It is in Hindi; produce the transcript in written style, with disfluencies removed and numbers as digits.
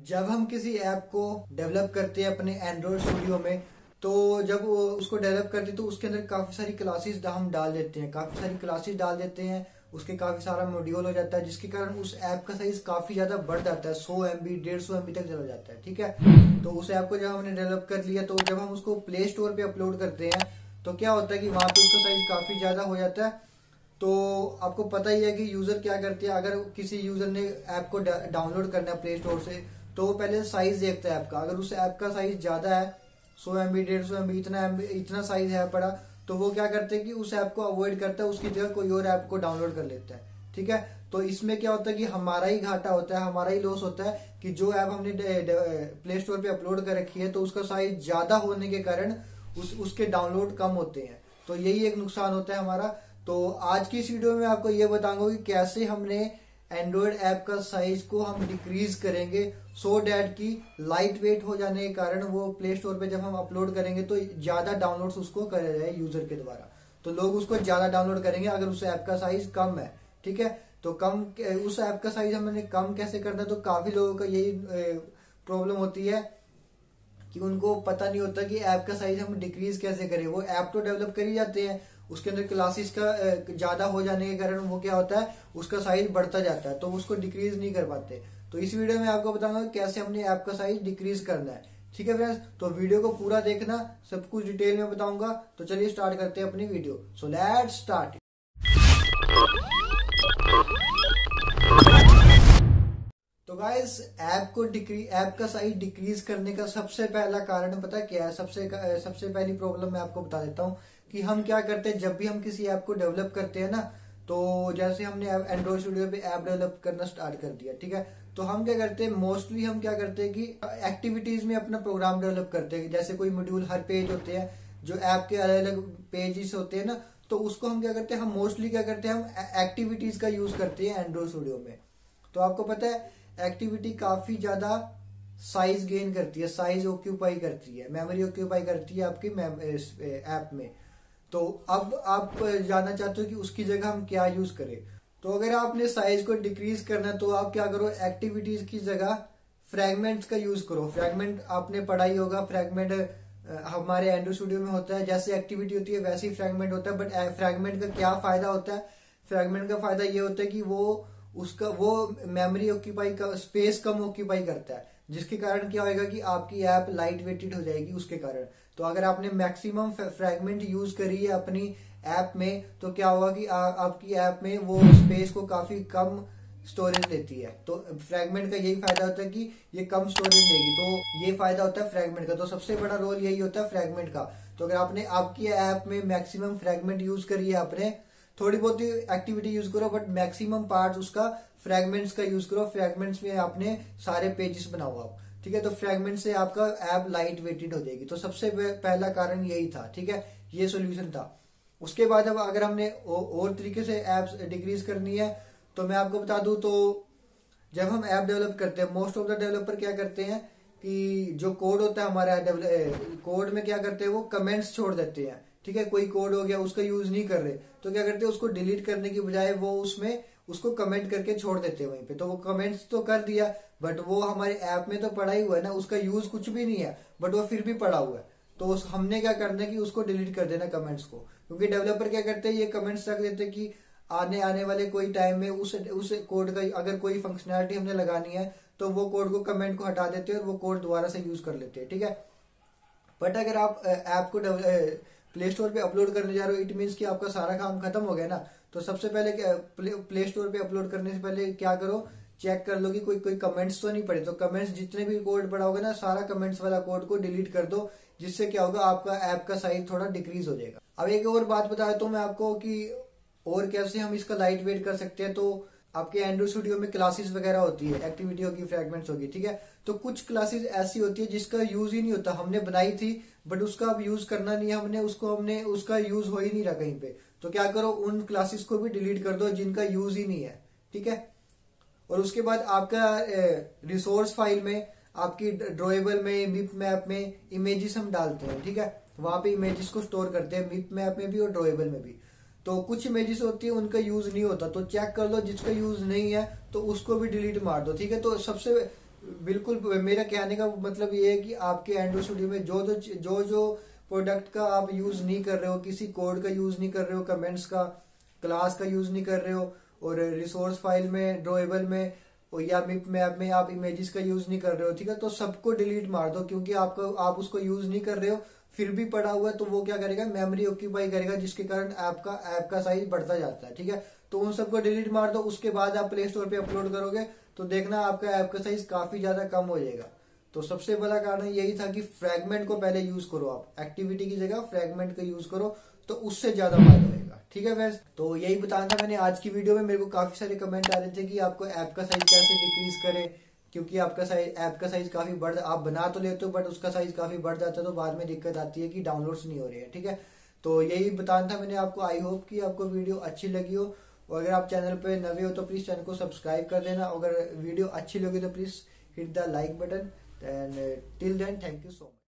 जब हम किसी ऐप को डेवलप करते हैं अपने एंड्रॉयड स्टूडियो में, तो जब वो उसको डेवलप करते हैं तो उसके अंदर काफी सारी क्लासेस हम डाल देते हैं, उसके काफी सारा मॉड्यूल हो जाता है, जिसके कारण उस ऐप का साइज काफी ज्यादा बढ़ जाता है। 100 MB 150 MB तक चला जाता है। ठीक है, तो उस ऐप को जब हमने डेवलप कर लिया, तो जब हम उसको प्ले स्टोर पे अपलोड करते हैं तो क्या होता है कि वहां पे उसका साइज काफी ज्यादा हो जाता है। तो आपको पता ही है कि यूजर क्या करते हैं, अगर किसी यूजर ने ऐप को डाउनलोड करना है प्ले स्टोर से, तो वो पहले साइज देखता है ऐप का। अगर उस ऐप का साइज ज्यादा है, 100 MB 150 MB इतना साइज है पड़ा, तो वो क्या करते हैं कि उस ऐप को अवॉइड करता है, उसकी जगह कोई और ऐप को डाउनलोड कर लेता है। ठीक है, तो इसमें क्या होता है कि हमारा ही घाटा होता है, हमारा ही लॉस होता है कि जो ऐप हमने प्ले स्टोर पे अपलोड कर रखी है, तो उसका साइज ज्यादा होने के कारण उसके डाउनलोड कम होते हैं। तो यही एक नुकसान होता है हमारा। तो आज की इस वीडियो में आपको ये बताऊंगा कि कैसे हमने एंड्रॉयड ऐप का साइज को हम डिक्रीज करेंगे, सो डैट की लाइट वेट हो जाने के कारण वो प्ले स्टोर पे जब हम अपलोड करेंगे तो ज्यादा डाउनलोड्स उसको करा जाए यूजर के द्वारा, तो लोग उसको ज्यादा डाउनलोड करेंगे अगर उस ऐप का साइज कम है। ठीक है, तो उस ऐप का साइज हमने कम कैसे करना है, तो काफी लोगों का यही प्रॉब्लम होती है कि उनको पता नहीं होता कि ऐप का साइज हम डिक्रीज कैसे करें। वो ऐप तो डेवलप कर ही जाते हैं, उसके अंदर क्लासेस का ज्यादा हो जाने के कारण वो क्या होता है, उसका साइज बढ़ता जाता है, तो उसको डिक्रीज नहीं कर पाते। तो इस वीडियो में आपको बताऊंगा कैसे हमने ऐप का साइज डिक्रीज करना है। ठीक है फ्रेंड्स, तो वीडियो को पूरा देखना, सब कुछ डिटेल में बताऊंगा। तो चलिए स्टार्ट करते हैं अपनी वीडियो। So let's start. तो गाइस, ऐप का साइज डिक्रीज करने का सबसे पहला कारण पता क्या है? सबसे पहली प्रॉब्लम मैं आपको बता देता हूँ कि हम क्या करते हैं जब भी हम किसी ऐप को डेवलप करते हैं ना। तो जैसे हमने एंड्रॉइड स्टूडियो पे ऐप डेवलप करना स्टार्ट कर दिया, ठीक है, तो हम क्या करते हैं, मोस्टली हम क्या करते हैं कि एक्टिविटीज में अपना प्रोग्राम डेवलप करते हैं। जैसे कोई मॉड्यूल, हर पेज होते हैं जो ऐप के अलग अलग पेजेस होते हैं ना, तो उसको हम क्या करते हैं, हम मोस्टली क्या करते हैं, हम एक्टिविटीज का यूज करते हैं एंड्रॉइड स्टूडियो में। तो आपको पता है एक्टिविटी काफी ज्यादा साइज गेन करती है, साइज ऑक्यूपाई करती है, मेमोरी ऑक्यूपाई करती है आपकी ऐप में। तो अब आप जानना चाहते हो कि उसकी जगह हम क्या यूज करें। तो अगर आपने साइज को डिक्रीज करना है, तो आप क्या करो, एक्टिविटीज की जगह फ्रैगमेंट्स का यूज करो। फ्रैगमेंट आपने पढ़ा ही होगा, फ्रैगमेंट हमारे एंड्रॉइड स्टूडियो में होता है। जैसे एक्टिविटी होती है वैसे ही फ्रैगमेंट होता है। बट फ्रैगमेंट का क्या फायदा होता है? फ्रैगमेंट का फायदा ये होता है कि वो मेमोरी ऑक्यूपाई का स्पेस कम ऑक्यूपाई करता है, जिसके कारण क्या होगा कि आपकी ऐप लाइट वेटेड हो जाएगी उसके कारण। तो अगर आपने मैक्सिमम फ्रैगमेंट यूज करी है अपनी ऐप में, तो क्या होगा कि आपकी ऐप में वो स्पेस को काफी कम स्टोरेज लेती है। तो फ्रैगमेंट का यही फायदा होता है कि ये कम स्टोरेज लेगी, तो ये फायदा होता है फ्रैगमेंट का। तो सबसे बड़ा रोल यही होता है फ्रैगमेंट का। तो अगर आपने आपकी ऐप में मैक्सिमम फ्रैगमेंट यूज करी है, आपने थोड़ी बहुत एक्टिविटी यूज करो, बट मैक्सिमम पार्ट उसका फ्रैगमेंट्स का यूज करो। फ्रैगमेंट्स में आपने सारे पेजेस बनाओ आप, ठीक है, तो फ्रैगमेंट से आपका ऐप लाइट वेटेड हो जाएगी। तो सबसे पहला कारण यही था, ठीक है, ये सोल्यूशन था। उसके बाद अब अगर हमने और तरीके से ऐप्स डिक्रीज करनी है, तो मैं आपको बता दूं, तो जब हम ऐप डेवलप करते हैं, मोस्ट ऑफ द डेवलपर क्या करते हैं कि जो कोड होता है हमारा कोड में क्या करते हैं, वो कमेंट्स छोड़ देते हैं। ठीक है, कोई कोड हो गया उसका यूज नहीं कर रहे, तो क्या करते हैं, उसको डिलीट करने की बजाय वो उसमें उसको कमेंट करके छोड़ देते हैं वहीं पे। तो वो कमेंट्स तो कर दिया, बट वो हमारे ऐप में तो पड़ा ही हुआ है ना, उसका यूज कुछ भी नहीं है, बट वो फिर भी पड़ा हुआ है। तो हमने क्या करना है कि उसको डिलीट कर देना कमेंट्स को, क्योंकि डेवलपर क्या करते हैं, ये कमेंट्स रख देते हैं कि आने वाले कोई टाइम में उस कोड का अगर कोई फंक्शनैलिटी हमने लगानी है, तो वो कोड को, कमेंट को हटा देते हैं और वो कोड दोबारा से यूज कर लेते हैं। ठीक है, बट अगर आप ऐप को प्ले स्टोर पे अपलोड करने जा रहे हो, इट मीन्स कि आपका सारा काम खत्म हो गया ना। तो सबसे पहले प्ले स्टोर पे अपलोड करने से पहले क्या करो, चेक कर लो कि कोई कमेंट्स तो नहीं पड़े। तो कमेंट्स, जितने भी कोड पड़ा होगा ना, सारा कमेंट्स वाला कोड को डिलीट कर दो, जिससे क्या होगा, आपका ऐप का साइज थोड़ा डिक्रीज हो जाएगा। अब एक और बात बता देता हूँ मैं आपको कि और कैसे हम इसका लाइट वेट कर सकते हैं। तो आपके एंड्रॉइड स्टूडियो में क्लासेस वगैरह होती है, एक्टिविटी होगी, फ्रैगमेंट्स होगी, ठीक है, तो कुछ क्लासेस ऐसी होती है जिसका यूज ही नहीं होता, हमने बनाई थी बट उसका अब यूज करना नहीं है, हमने उसका यूज हो ही नहीं रहा कहीं पे। तो क्या करो, उन क्लासेस को भी डिलीट कर दो जिनका यूज ही नहीं है। ठीक है, और उसके बाद आपका रिसोर्स फाइल में, आपकी ड्रॉएबल में, मिप मैप में इमेजेस हम डालते हैं। ठीक है, वहां पे इमेजेस को स्टोर करते हैं, मिप मैप में भी और ड्रॉएबल में भी। तो कुछ इमेजेस होती है उनका यूज नहीं होता, तो चेक कर लो, जिसका यूज नहीं है तो उसको भी डिलीट मार दो। ठीक है, तो सबसे बिल्कुल, मेरा कहने का मतलब ये है कि आपके एंड्रॉइड स्टूडियो में जो प्रोडक्ट का आप यूज नहीं कर रहे हो, किसी कोड का यूज नहीं कर रहे हो, कमेंट्स का, क्लास का यूज नहीं कर रहे हो, और रिसोर्स फाइल में, ड्रॉएबल में और या मिप मैप में आप इमेजेस का यूज नहीं कर रहे हो, ठीक है, तो सबको डिलीट मार दो, क्योंकि आप उसको यूज नहीं कर रहे हो, फिर भी पड़ा हुआ है तो वो क्या करेगा, मेमोरी ऑक्यूपाई करेगा, जिसके कारण ऐप का साइज बढ़ता जाता है, ठीक है। तो उन सबको डिलीट मार दो, उसके बाद आप प्ले स्टोर पे अपलोड करोगे तो देखना आपका ऐप का साइज काफी ज्यादा कम हो जाएगा। तो सबसे बड़ा कारण यही था कि फ्रैगमेंट को पहले यूज करो, आप एक्टिविटी की जगह फ्रैगमेंट का यूज करो, तो उससे ज्यादा फायदा होगा, ठीक है फ्रेंड्स। तो यही बताना था मैंने आज की वीडियो में। मेरे को काफी सारे कमेंट आ रहे थे कि आपको ऐप का साइज कैसे डिक्रीज करें, क्योंकि आपका साइज ऐप का साइज काफी आप बना तो लेते हो बट उसका साइज काफी बढ़ जाता है, तो बाद में दिक्कत आती है कि डाउनलोड्स नहीं हो रही है, ठीक है। तो यही बताना था मैंने आपको। आई होप कि आपको वीडियो अच्छी लगी हो, और अगर आप चैनल पे नए हो तो प्लीज चैनल को सब्सक्राइब कर देना। अगर वीडियो अच्छी लगी तो please hit the like button. And till then, thank you so much.